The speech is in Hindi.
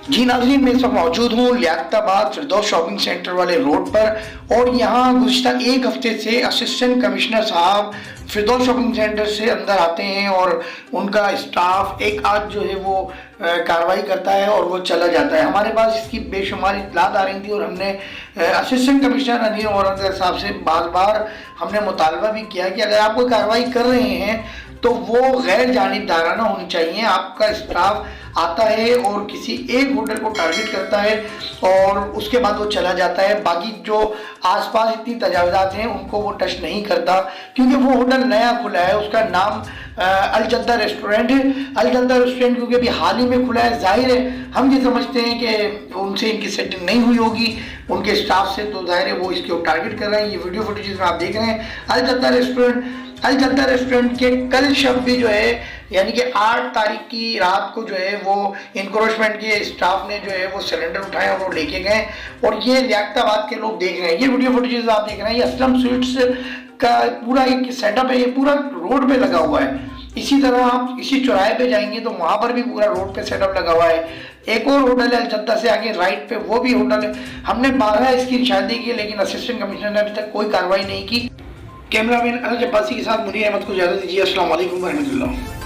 जी नाज़रीन, मैं इस वक्त मौजूद हूँ लियाकताबाद फिरदौस शॉपिंग सेंटर वाले रोड पर। और यहाँ गुज़िश्ता एक हफ्ते से असिस्टेंट कमिश्नर साहब फिरदौस शॉपिंग सेंटर से अंदर आते हैं और उनका स्टाफ एक आध जो है वो कार्रवाई करता है और वो चला जाता है। हमारे पास इसकी बेशुमार इत्तलात आ रही थी और हमने असिस्टेंट कमिश्नर अनिल औरंगर साहब से बार बार हमने मुतालबा भी किया कि अगर आप कोई कार्रवाई कर रहे हैं तो वो गैर जानिबदाराना होनी चाहिए। आपका स्टाफ आता है और किसी एक होटल को टारगेट करता है और उसके बाद वो चला जाता है, बाकी जो आसपास इतनी तजावज़ात हैं उनको वो टच नहीं करता, क्योंकि वो होटल नया खुला है। उसका नाम अल जद्दा रेस्टोरेंट है। अल जद्दा रेस्टोरेंट क्योंकि अभी हाल ही में खुला है, जाहिर है हम ये समझते हैं कि उनसे इनकी सेटिंग नहीं हुई होगी उनके स्टाफ से, तो जाहिर है वो इसको टारगेट कर रहे हैं। ये वीडियो फुटेज में आप देख रहे हैं अल जद्दा रेस्टोरेंट। अल जद्दा रेस्टोरेंट के कल शब भी जो है यानी कि 8 तारीख की रात को जो है वो इंक्रोचमेंट के स्टाफ ने जो है वो सिलेंडर उठाए और वो लेके गए। और ये लियाकताबाद के लोग देख रहे हैं, ये वीडियो फुटेज आप देख रहे हैं। ये असलम स्वीट्स का पूरा एक सेटअप है, ये पूरा रोड पे लगा हुआ है। इसी तरह आप इसी चौराहे पे जाएंगे तो वहां पर भी पूरा रोड पे सेटअप लगा हुआ है। एक और होटल है अल जद्दा से आगे राइट पे, वो भी होटल है। हमने 12 इसकी निशानदेही की लेकिन असिस्टेंट कमिश्नर ने अभी तक कोई कार्रवाई नहीं की। कैमरामैन अनिल अब्बासी के साथ मुनीर अहमद को इजाज़त दीजिए। अस्सलाम वालेकुम रहमतुल्लाह।